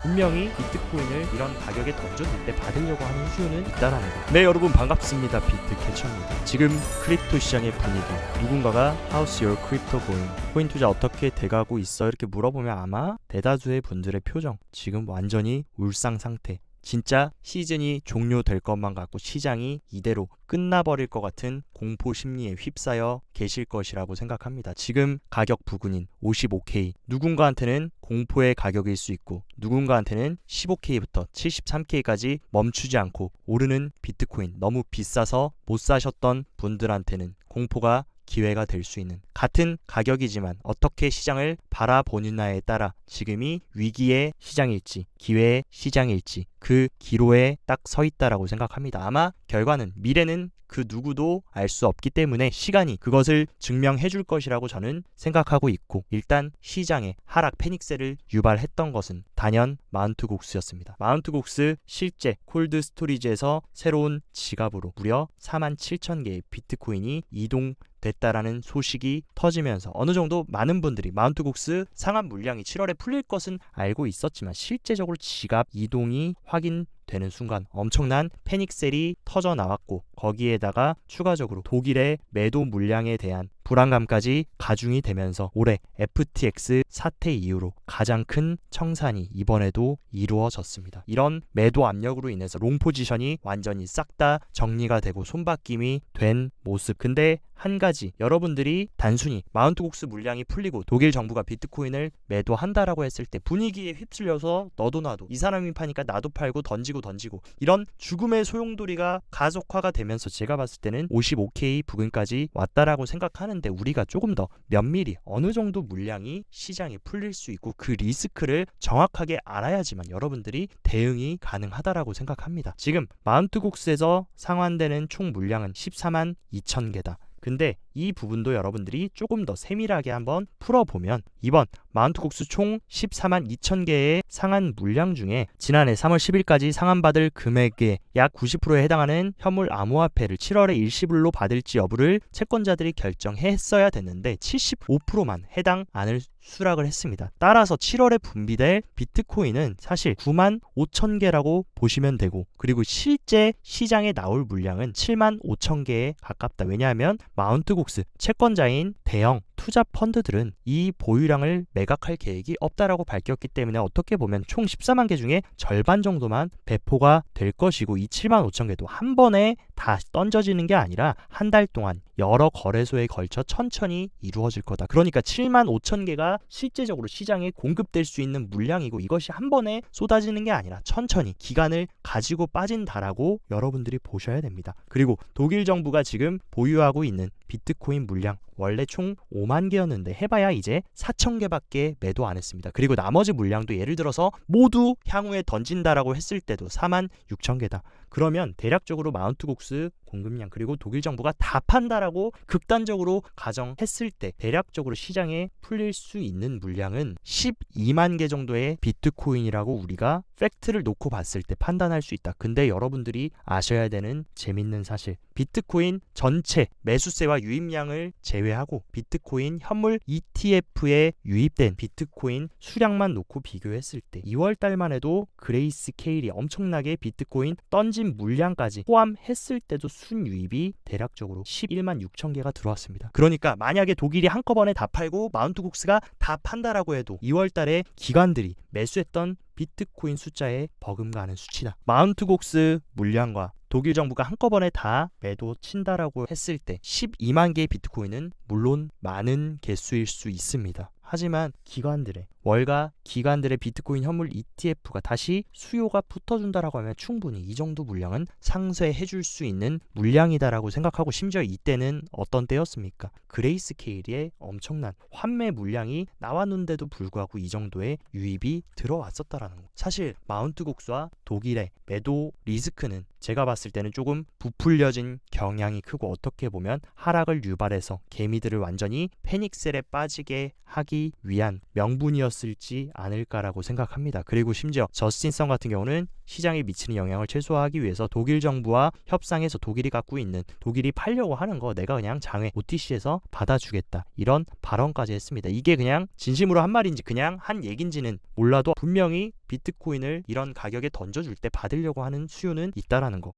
분명히 비트코인을 이런 가격에 던졌는데 받으려고 하는 수요는 있다라는 거. 네, 여러분 반갑습니다. 비트캐쳐입니다. 지금 크립토 시장의 분위기, 누군가가 How's your crypto going? 코인 투자 어떻게 돼가고 있어? 이렇게 물어보면 아마 대다수의 분들의 표정 지금 완전히 울상 상태. 진짜 시즌이 종료될 것만 같고 시장이 이대로 끝나버릴 것 같은 공포 심리에 휩싸여 계실 것이라고 생각합니다. 지금 가격 부근인 55K, 누군가한테는 공포의 가격일 수 있고 누군가한테는 15K부터 73K까지 멈추지 않고 오르는 비트코인, 너무 비싸서 못 사셨던 분들한테는 공포가 기회가 될 수 있는, 같은 가격이지만 어떻게 시장을 바라보느냐에 따라 지금이 위기의 시장일지 기회의 시장일지 그 기로에 딱 서 있다라고 생각합니다. 아마 결과는, 미래는 그 누구도 알 수 없기 때문에 시간이 그것을 증명해 줄 것이라고 저는 생각하고 있고, 일단 시장의 하락 패닉셀을 유발했던 것은 단연 마운트 곡스였습니다. 마운트 곡스 실제 콜드 스토리지에서 새로운 지갑으로 무려 47,000개의 비트코인이 이동됐다라는 소식이 터지면서 어느 정도 많은 분들이 마운트 곡스 상한 물량이 7월에 풀릴 것은 알고 있었지만 실제적으로 지갑 이동이 확인되는 순간 엄청난 패닉셀이 터져 나왔고, 거기에다가 추가적으로 독일의 매도 물량에 대한 불안감까지 가중이 되면서 올해 FTX 사태 이후로 가장 큰 청산이 이번에도 이루어졌습니다. 이런 매도 압력으로 인해서 롱 포지션이 완전히 싹 다 정리가 되고 손바뀜이 된 모습. 근데 한 가지, 여러분들이 단순히 마운트 곡스 물량이 풀리고 독일 정부가 비트코인을 매도한다라고 했을 때 분위기에 휩쓸려서 너도 나도, 이 사람이 파니까 나도 팔고 던지고 이런 죽음의 소용돌이가 가속화가 되면서 제가 봤을 때는 55K 부근까지 왔다라고 생각하는데, 우리가 조금 더 면밀히 어느 정도 물량이 시장에 풀릴 수 있고 그 리스크를 정확하게 알아야지만 여러분들이 대응이 가능하다라고 생각합니다. 지금 마운트 곡스에서 상환되는 총 물량은 14만 2천 개다. 근데 이 부분도 여러분들이 조금 더 세밀하게 한번 풀어보면 이번 마운트 곡스 총 14만 2천 개의 상한 물량 중에 지난해 3월 10일까지 상환받을 금액의 약 90%에 해당하는 현물 암호화폐를 7월에 일시불로 받을지 여부를 채권자들이 결정했어야 됐는데 75%만 해당 안을 수락을 했습니다. 따라서 7월에 분비될 비트코인은 사실 9만 5천 개라고 보시면 되고, 그리고 실제 시장에 나올 물량은 7만 5천 개에 가깝다. 왜냐하면 마운트 곡스 채권자인 대형 투자 펀드들은 이 보유량을 매각할 계획이 없다라고 밝혔기 때문에 어떻게 보면 총 14만 개 중에 절반 정도만 배포가 될 것이고, 이 7만 5천 개도 한 번에 다 던져지는 게 아니라 한 달 동안 여러 거래소에 걸쳐 천천히 이루어질 거다. 그러니까 7만 5천 개가 실제적으로 시장에 공급될 수 있는 물량이고, 이것이 한 번에 쏟아지는 게 아니라 천천히 기간을 가지고 빠진다라고 여러분들이 보셔야 됩니다. 그리고 독일 정부가 지금 보유하고 있는 비트코인 물량 원래 총 5만 개였는데 해봐야 이제 4천 개밖에 매도 안 했습니다. 그리고 나머지 물량도 예를 들어서 모두 향후에 던진다라고 했을 때도 4만 6천 개다. 그러면 대략적으로 마운트 곡스 공급량, 그리고 독일 정부가 다 판다라고 극단적으로 가정했을 때 대략적으로 시장에 풀릴 수 있는 물량은 12만 개 정도의 비트코인이라고 우리가 팩트를 놓고 봤을 때 판단할 수 있다. 근데 여러분들이 아셔야 되는 재밌는 사실, 비트코인 전체 매수세와 유입량을 제외하고 비트코인 현물 ETF에 유입된 비트코인 수량만 놓고 비교했을 때 2월 달만 해도 그레이스 케일이 엄청나게 비트코인 던진 물량까지 포함했을 때도 순유입이 대략적으로 11만 6천 개가 들어왔습니다. 그러니까 만약에 독일이 한꺼번에 다 팔고 마운트 곡스가 다 판다라고 해도 2월 달에 기관들이 매수했던 비트코인 숫자에 버금가는 수치다. 마운트 곡스 물량과 독일 정부가 한꺼번에 다 매도 친다라고 했을 때 12만 개의 비트코인은 물론 많은 개수일 수 있습니다. 하지만 월가 기관들의 비트코인 현물 ETF가 다시 수요가 붙어준다라고 하면 충분히 이 정도 물량은 상쇄해줄 수 있는 물량이다라고 생각하고, 심지어 이때는 어떤 때였습니까? 그레이스 케일의 엄청난 환매 물량이 나왔는데도 불구하고 이 정도의 유입이 들어왔었다라는 거. 사실 마운트 곡스와 독일의 매도 리스크는 제가 봤을 때는 조금 부풀려진 경향이 크고, 어떻게 보면 하락을 유발해서 개미들을 완전히 패닉셀에 빠지게 하기 하기 위한 명분이었을지 않을까라고 생각합니다. 그리고 심지어 저스틴 성 같은 경우는 시장에 미치는 영향을 최소화하기 위해서 독일 정부와 협상해서 독일이 갖고 있는, 독일이 팔려고 하는 거 내가 그냥 장외 OTC에서 받아주겠다, 이런 발언까지 했습니다. 이게 그냥 진심으로 한 말인지 그냥 한 얘긴지는 몰라도 분명히 비트코인을 이런 가격에 던져줄 때 받으려고 하는 수요는 있다라는 거.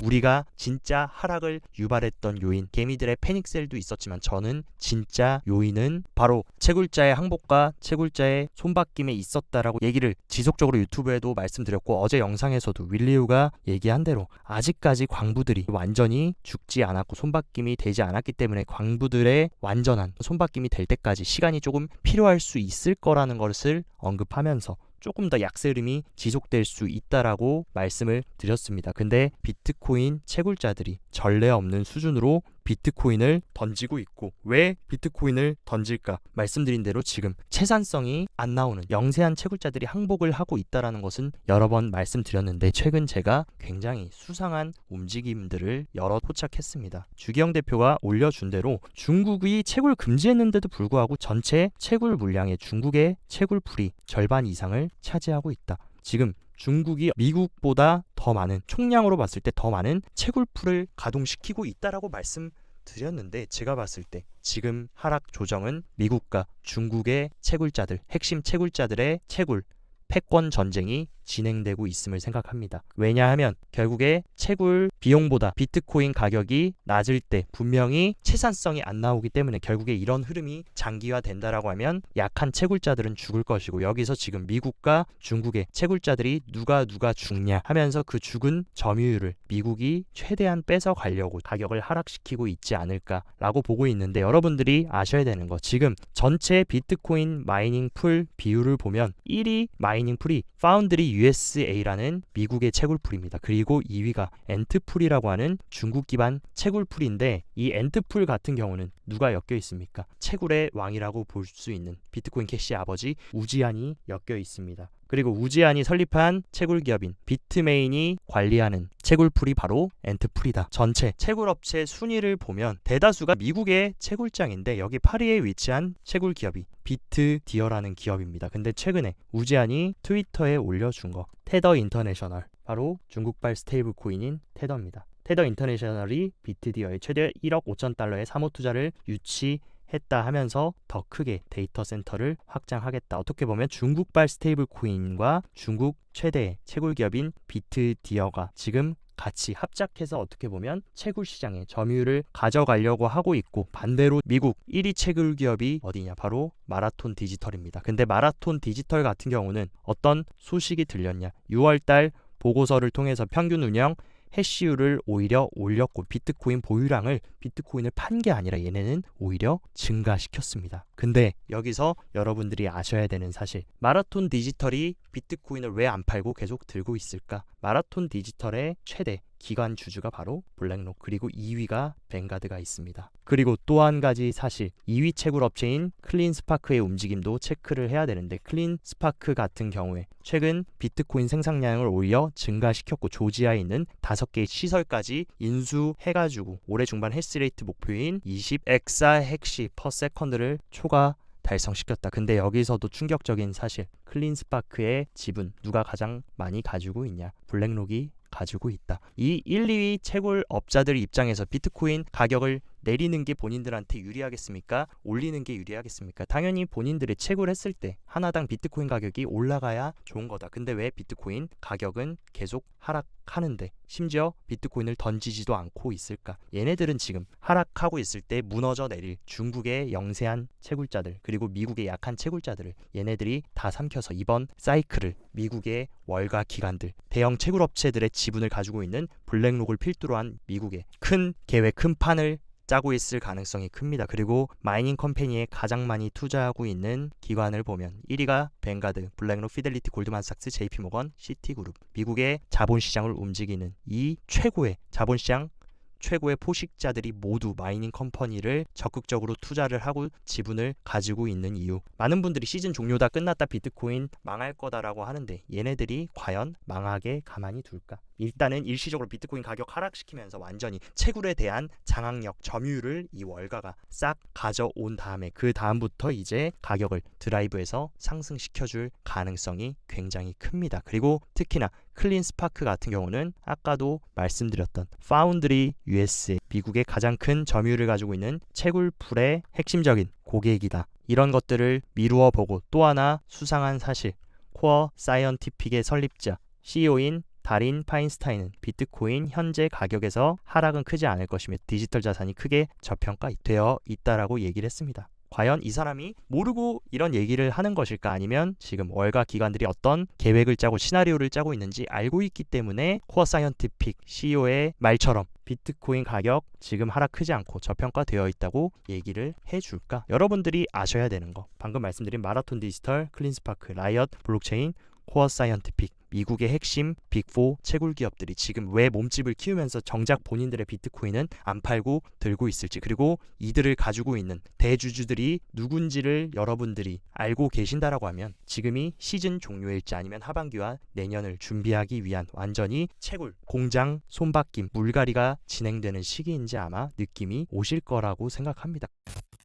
우리가 진짜 하락을 유발했던 요인, 개미들의 패닉셀도 있었지만 저는 진짜 요인은 바로 채굴자의 항복과 채굴자의 손바뀜에 있었다라고 얘기를 지속적으로 유튜브에도 말씀드렸고, 어제 영상에서도 윌리우가 얘기한 대로 아직까지 광부들이 완전히 죽지 않았고 손바뀜이 되지 않았기 때문에 광부들의 완전한 손바뀜이 될 때까지 시간이 조금 필요할 수 있을 거라는 것을 언급하면서 조금 더 약세 흐름이 지속될 수 있다라고 말씀을 드렸습니다. 근데 비트코인 채굴자들이 전례 없는 수준으로 비트코인을 던지고 있고, 왜 비트코인을 던질까? 말씀드린 대로 지금 채산성이 안 나오는 영세한 채굴자들이 항복을 하고 있다는 것은 여러 번 말씀드렸는데, 최근 제가 굉장히 수상한 움직임들을 여러 포착했습니다. 주기영 대표가 올려준 대로 중국이 채굴 금지했는데도 불구하고 전체 채굴 물량의 중국의 채굴풀이 절반 이상을 차지하고 있다. 지금 중국이 미국보다 더 많은, 총량으로 봤을 때 더 많은 채굴풀을 가동시키고 있다라고 말씀드렸는데, 제가 봤을 때 지금 하락 조정은 미국과 중국의 채굴자들, 핵심 채굴자들의 채굴 패권 전쟁이 진행되고 있음을 생각합니다. 왜냐하면 결국에 채굴 비용보다 비트코인 가격이 낮을 때 분명히 채산성이 안 나오기 때문에 결국에 이런 흐름이 장기화된다라고 하면 약한 채굴자들은 죽을 것이고, 여기서 지금 미국과 중국의 채굴자들이 누가 죽냐 하면서 그 죽은 점유율을 미국이 최대한 뺏어가려고 가격을 하락시키고 있지 않을까라고 보고 있는데, 여러분들이 아셔야 되는 거, 지금 전체 비트코인 마이닝 풀 비율을 보면 1위 마이닝 풀이 파운드리 USA라는 미국의 채굴풀입니다. 그리고 2위가 엔트풀이라고 하는 중국 기반 채굴풀인데, 이 엔트풀 같은 경우는 누가 엮여 있습니까? 채굴의 왕이라고 볼 수 있는 비트코인 캐시의 아버지 우지안이 엮여 있습니다. 그리고 우지안이 설립한 채굴 기업인 비트메인이 관리하는 채굴풀이 바로 엔트풀이다. 전체 채굴업체 순위를 보면 대다수가 미국의 채굴장인데, 여기 8위에 위치한 채굴 기업이 비트디어라는 기업입니다. 근데 최근에 우지안이 트위터에 올려준 거, 테더 인터내셔널, 바로 중국발 스테이블 코인인 테더입니다. 테더 인터내셔널이 비트디어에 최대 1억 5천 달러의 사모 투자를 유치했다 하면서 더 크게 데이터 센터를 확장하겠다. 어떻게 보면 중국발 스테이블 코인과 중국 최대 채굴 기업인 비트디어가 지금 같이 합작해서 어떻게 보면 채굴 시장의 점유율을 가져가려고 하고 있고, 반대로 미국 1위 채굴 기업이 어디냐? 바로 마라톤 디지털입니다. 근데 마라톤 디지털 같은 경우는 어떤 소식이 들렸냐? 6월달 보고서를 통해서 평균 운영 해시율을 오히려 올렸고, 비트코인 보유량을, 비트코인을 판 게 아니라 얘네는 오히려 증가시켰습니다. 근데 여기서 여러분들이 아셔야 되는 사실, 마라톤 디지털이 비트코인을 왜 안 팔고 계속 들고 있을까? 마라톤 디지털의 최대 기관 주주가 바로 블랙록, 그리고 2위가 뱅가드가 있습니다. 그리고 또 한 가지 사실, 2위 채굴 업체인 클린스파크의 움직임도 체크를 해야 되는데, 클린스파크 같은 경우에 최근 비트코인 생산량을 오히려 증가시켰고, 조지아에 있는 5개의 시설까지 인수해가지고 올해 중반 해시레이트 목표인 20 엑사헥시 퍼 세컨드를 초과 달성시켰다. 근데 여기서도 충격적인 사실, 클린스파크의 지분 누가 가장 많이 가지고 있냐? 블랙록이 가지고 있다. 이 1, 2위 채굴 업자들 입장에서 비트코인 가격을 내리는 게 본인들한테 유리하겠습니까? 올리는 게 유리하겠습니까? 당연히 본인들이 채굴했을 때 하나당 비트코인 가격이 올라가야 좋은 거다. 근데 왜 비트코인 가격은 계속 하락하는데 심지어 비트코인을 던지지도 않고 있을까? 얘네들은 지금 하락하고 있을 때 무너져 내릴 중국의 영세한 채굴자들, 그리고 미국의 약한 채굴자들을 얘네들이 다 삼켜서 이번 사이클을 미국의 월가 기관들, 대형 채굴업체들의 지분을 가지고 있는 블랙록을 필두로 한 미국의 큰 계획, 큰 판을 짜고 있을 가능성이 큽니다. 그리고 마이닝 컴퍼니에 가장 많이 투자하고 있는 기관을 보면 1위가 뱅가드, 블랙록, 피델리티, 골드만삭스, JP모건, 시티그룹. 미국의 자본시장을 움직이는 이 최고의 자본시장, 최고의 포식자들이 모두 마이닝 컴퍼니를 적극적으로 투자를 하고 지분을 가지고 있는 이유. 많은 분들이 시즌 종료다, 끝났다, 비트코인 망할 거다라고 하는데 얘네들이 과연 망하게 가만히 둘까? 일단은 일시적으로 비트코인 가격 하락시키면서 완전히 채굴에 대한 장악력, 점유율을 이 월가가 싹 가져온 다음에 그 다음부터 이제 가격을 드라이브해서 상승시켜줄 가능성이 굉장히 큽니다. 그리고 특히나 클린스파크 같은 경우는 아까도 말씀드렸던 파운드리 USA, 미국의 가장 큰 점유율을 가지고 있는 채굴풀의 핵심적인 고객이다. 이런 것들을 미루어 보고 또 하나 수상한 사실, 코어 사이언티픽의 설립자 CEO인 다린 파인스타인은 비트코인 현재 가격에서 하락은 크지 않을 것이며 디지털 자산이 크게 저평가되어 있다라고 얘기를 했습니다. 과연 이 사람이 모르고 이런 얘기를 하는 것일까, 아니면 지금 월가 기관들이 어떤 계획을 짜고 시나리오를 짜고 있는지 알고 있기 때문에 코어 사이언티픽 CEO의 말처럼 비트코인 가격 지금 하락 크지 않고 저평가되어 있다고 얘기를 해줄까? 여러분들이 아셔야 되는 거, 방금 말씀드린 마라톤 디지털, 클린스파크, 라이엇 블록체인, 코어 사이언티픽, 미국의 핵심 빅4 채굴 기업들이 지금 왜 몸집을 키우면서 정작 본인들의 비트코인은 안 팔고 들고 있을지, 그리고 이들을 가지고 있는 대주주들이 누군지를 여러분들이 알고 계신다라고 하면 지금이 시즌 종료일지 아니면 하반기와 내년을 준비하기 위한 완전히 채굴, 공장, 손바뀜, 물갈이가 진행되는 시기인지 아마 느낌이 오실 거라고 생각합니다.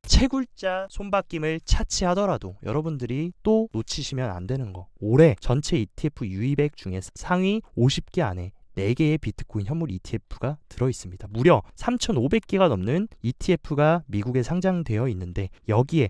채굴자 손바뀜을 차치하더라도 여러분들이 또 놓치시면 안 되는 거, 올해 전체 ETF 유입액 중에 상위 50개 안에 4개의 비트코인 현물 ETF가 들어있습니다. 무려 3,500개가 넘는 ETF가 미국에 상장되어 있는데 여기에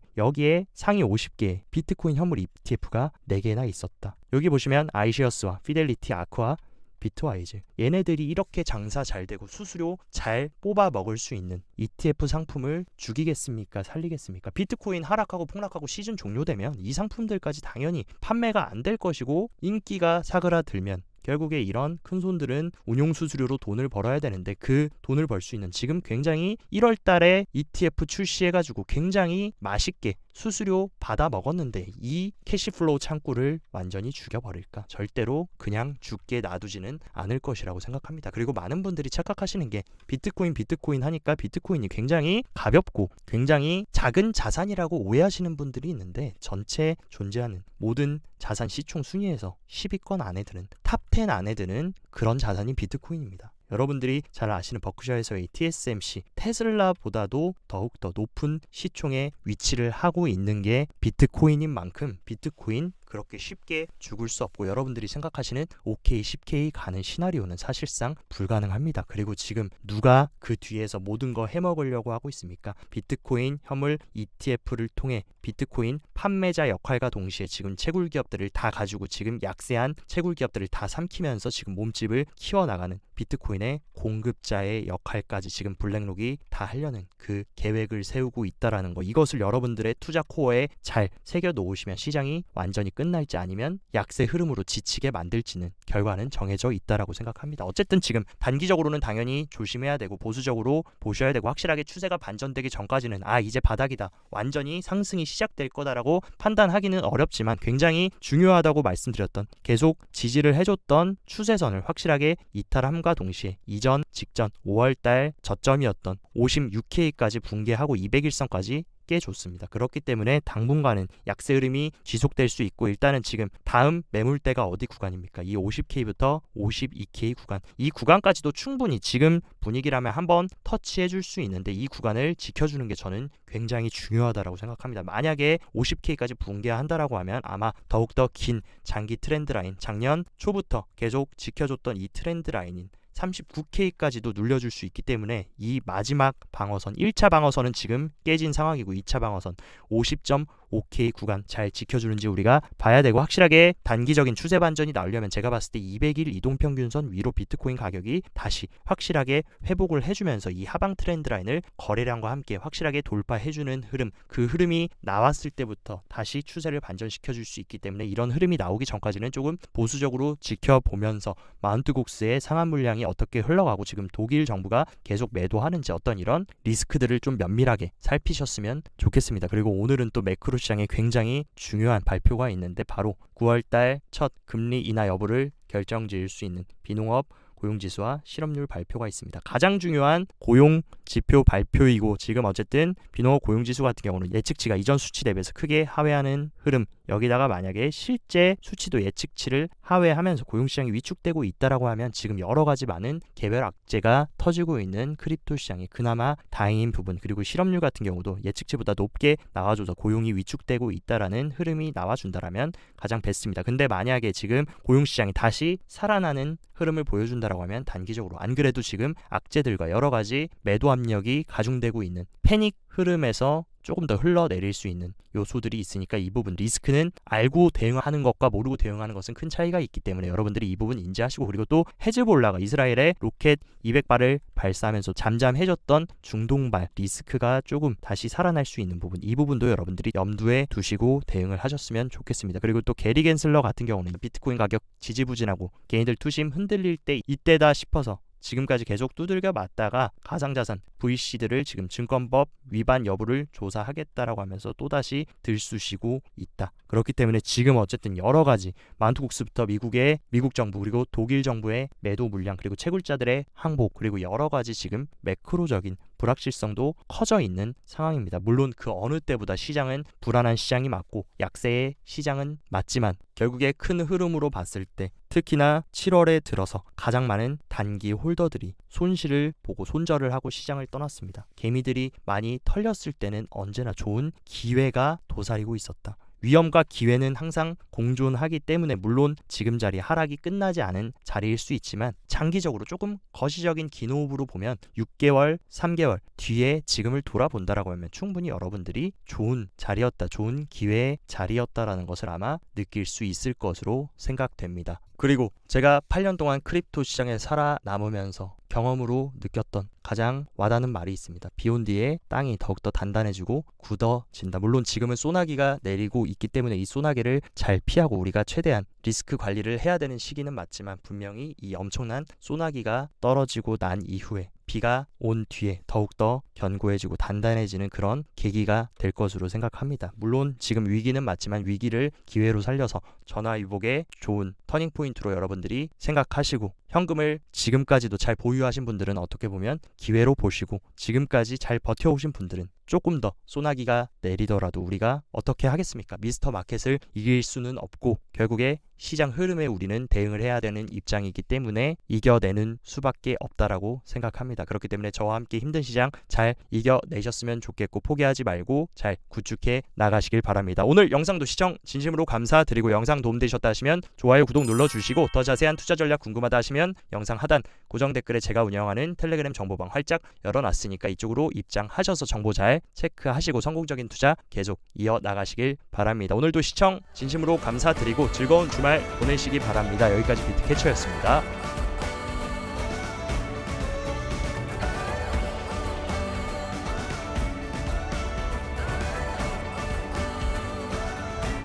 상위 50개의 비트코인 현물 ETF가 4개나 있었다. 여기 보시면 아이시어스와 피델리티, 아쿠아, 비트와이즈, 얘네들이 이렇게 장사 잘 되고 수수료 잘 뽑아 먹을 수 있는 ETF 상품을 죽이겠습니까? 살리겠습니까? 비트코인 하락하고 폭락하고 시즌 종료되면 이 상품들까지 당연히 판매가 안 될 것이고 인기가 사그라들면 결국에 이런 큰 손들은 운용 수수료로 돈을 벌어야 되는데 그 돈을 벌 수 있는, 지금 굉장히 1월 달에 ETF 출시해가지고 굉장히 맛있게 수수료 받아 먹었는데 이 캐시플로우 창구를 완전히 죽여버릴까? 절대로 그냥 죽게 놔두지는 않을 것이라고 생각합니다. 그리고 많은 분들이 착각하시는 게 비트코인 하니까 비트코인이 굉장히 가볍고 굉장히 작은 자산이라고 오해하시는 분들이 있는데, 전체 존재하는 모든 자산 시총 순위에서 10위권 안에 드는 탑 10 안에 드는 그런 자산이 비트코인입니다. 여러분들이 잘 아시는 버크셔에서의 TSMC, 테슬라보다도 더욱더 높은 시총에 위치를 하고 있는 게 비트코인인 만큼 비트코인 그렇게 쉽게 죽을 수 없고 여러분들이 생각하시는 5K, 10K 가는 시나리오는 사실상 불가능합니다. 그리고 지금 누가 그 뒤에서 모든 거 해먹으려고 하고 있습니까? 비트코인 현물 ETF를 통해 비트코인 판매자 역할과 동시에 지금 채굴 기업들을 다 가지고 지금 약세한 채굴 기업들을 다 삼키면서 지금 몸집을 키워나가는 비트코인의 공급자의 역할까지 지금 블랙록이 다 하려는 그 계획을 세우고 있다라는 거, 이것을 여러분들의 투자 코어에 잘 새겨 놓으시면 시장이 완전히 끝날지 아니면 약세 흐름으로 지치게 만들지는 결과는 정해져 있다라고 생각합니다. 어쨌든 지금 단기적으로는 당연히 조심해야 되고 보수적으로 보셔야 되고, 확실하게 추세가 반전되기 전까지는 이제 바닥이다, 완전히 상승이 시작될 거다라고 판단하기는 어렵지만 굉장히 중요하다고 말씀드렸던, 계속 지지를 해줬던 추세선을 확실하게 이탈함과 동시에 이전 직전 5월달 저점이었던 56K까지 붕괴하고 200일선까지 꽤 좋습니다. 그렇기 때문에 당분간은 약세 흐름이 지속될 수 있고, 일단은 지금 다음 매물대가 어디 구간입니까? 이 50K부터 52K 구간, 이 구간까지도 충분히 지금 분위기라면 한번 터치해 줄 수 있는데 이 구간을 지켜주는 게 저는 굉장히 중요하다고 생각합니다. 만약에 50K까지 붕괴한다라고 하면 아마 더욱더 긴 장기 트렌드 라인, 작년 초부터 계속 지켜줬던 이 트렌드 라인인 39K까지도 눌려줄 수 있기 때문에 이 마지막 방어선, 1차 방어선은 지금 깨진 상황이고 2차 방어선 50.5K 구간 잘 지켜주는지 우리가 봐야 되고, 확실하게 단기적인 추세 반전이 나오려면 제가 봤을 때 200일 이동평균선 위로 비트코인 가격이 다시 확실하게 회복을 해주면서 이 하방 트렌드 라인을 거래량과 함께 확실하게 돌파해주는 흐름, 그 흐름이 나왔을 때부터 다시 추세를 반전시켜줄 수 있기 때문에 이런 흐름이 나오기 전까지는 조금 보수적으로 지켜보면서 마운트 곡스의 상한 물량이 어떻게 흘러가고 지금 독일 정부가 계속 매도하는지 어떤 이런 리스크들을 좀 면밀하게 살피셨으면 좋겠습니다. 그리고 오늘은 또 매크로 시장에 굉장히 중요한 발표가 있는데 바로 9월달 첫 금리 인하 여부를 결정지을 수 있는 비농업 고용지수와 실업률 발표가 있습니다. 가장 중요한 고용 지표 발표이고 지금 어쨌든 비노 고용지수 같은 경우는 예측치가 이전 수치 대비해서 크게 하회하는 흐름, 여기다가 만약에 실제 수치도 예측치를 하회하면서 고용시장이 위축되고 있다라고 하면 지금 여러 가지 많은 개별 악재가 터지고 있는 크립토 시장이 그나마 다행인 부분, 그리고 실업률 같은 경우도 예측치보다 높게 나와줘서 고용이 위축되고 있다라는 흐름이 나와준다라면 가장 베스트입니다. 근데 만약에 지금 고용시장이 다시 살아나는 흐름을 보여준다라고 하면 단기적으로 안 그래도 지금 악재들과 여러 가지 매도 압력이 가중되고 있는 패닉 흐름에서 조금 더 흘러내릴 수 있는 요소들이 있으니까 이 부분 리스크는 알고 대응하는 것과 모르고 대응하는 것은 큰 차이가 있기 때문에 여러분들이 이 부분 인지하시고, 그리고 또 헤즈볼라가 이스라엘에 로켓 200발을 발사하면서 잠잠해졌던 중동발 리스크가 조금 다시 살아날 수 있는 부분, 이 부분도 여러분들이 염두에 두시고 대응을 하셨으면 좋겠습니다. 그리고 또 게리 겐슬러 같은 경우는 비트코인 가격 지지부진하고 개인들 투심 흔들릴 때 이때다 싶어서 지금까지 계속 두들겨 맞다가 가상자산 VC들을 지금 증권법 위반 여부를 조사하겠다라고 하면서 또다시 들쑤시고 있다. 그렇기 때문에 지금 어쨌든 여러 가지 만투국스부터 미국 정부 그리고 독일 정부의 매도 물량, 그리고 채굴자들의 항복, 그리고 여러 가지 지금 매크로적인 불확실성도 커져 있는 상황입니다. 물론 그 어느 때보다 시장은 불안한 시장이 맞고 약세의 시장은 맞지만 결국에 큰 흐름으로 봤을 때 특히나 7월에 들어서 가장 많은 단기 홀더들이 손실을 보고 손절을 하고 시장을 떠났습니다. 개미들이 많이 털렸을 때는 언제나 좋은 기회가 도사리고 있었다. 위험과 기회는 항상 공존하기 때문에 물론 지금 자리 하락이 끝나지 않은 자리일 수 있지만 장기적으로 조금 거시적인 긴 호흡으로 보면 6개월, 3개월 뒤에 지금을 돌아본다라고 하면 충분히 여러분들이 좋은 자리였다, 좋은 기회의 자리였다라는 것을 아마 느낄 수 있을 것으로 생각됩니다. 그리고 제가 8년 동안 크립토 시장에 살아남으면서 경험으로 느꼈던 가장 와닿는 말이 있습니다. 비온 뒤에 땅이 더욱더 단단해지고 굳어진다. 물론 지금은 소나기가 내리고 있기 때문에 이 소나기를 잘 피하고 우리가 최대한 리스크 관리를 해야 되는 시기는 맞지만 분명히 이 엄청난 소나기가 떨어지고 난 이후에 비가 온 뒤에 더욱더 견고해지고 단단해지는 그런 계기가 될 것으로 생각합니다. 물론 지금 위기는 맞지만 위기를 기회로 살려서 전화위복의 좋은 터닝포인트로 여러분들이 생각하시고, 현금을 지금까지도 잘 보유하신 분들은 어떻게 보면 기회로 보시고, 지금까지 잘 버텨오신 분들은 조금 더 소나기가 내리더라도 우리가 어떻게 하겠습니까? 미스터 마켓을 이길 수는 없고 결국에 시장 흐름에 우리는 대응을 해야 되는 입장이기 때문에 이겨내는 수밖에 없다라고 생각합니다. 그렇기 때문에 저와 함께 힘든 시장 잘 이겨내셨으면 좋겠고 포기하지 말고 잘 구축해 나가시길 바랍니다. 오늘 영상도 시청 진심으로 감사드리고 영상 도움되셨다 하시면 좋아요, 구독 눌러주시고 더 자세한 투자 전략 궁금하다 하시면 영상 하단 고정 댓글에 제가 운영하는 텔레그램 정보방 활짝 열어놨으니까 이쪽으로 입장하셔서 정보 잘 체크하시고 성공적인 투자 계속 이어나가시길 바랍니다. 오늘도 시청 진심으로 감사드리고 즐거운 주말 보내시기 바랍니다. 여기까지 비트캐쳐였습니다.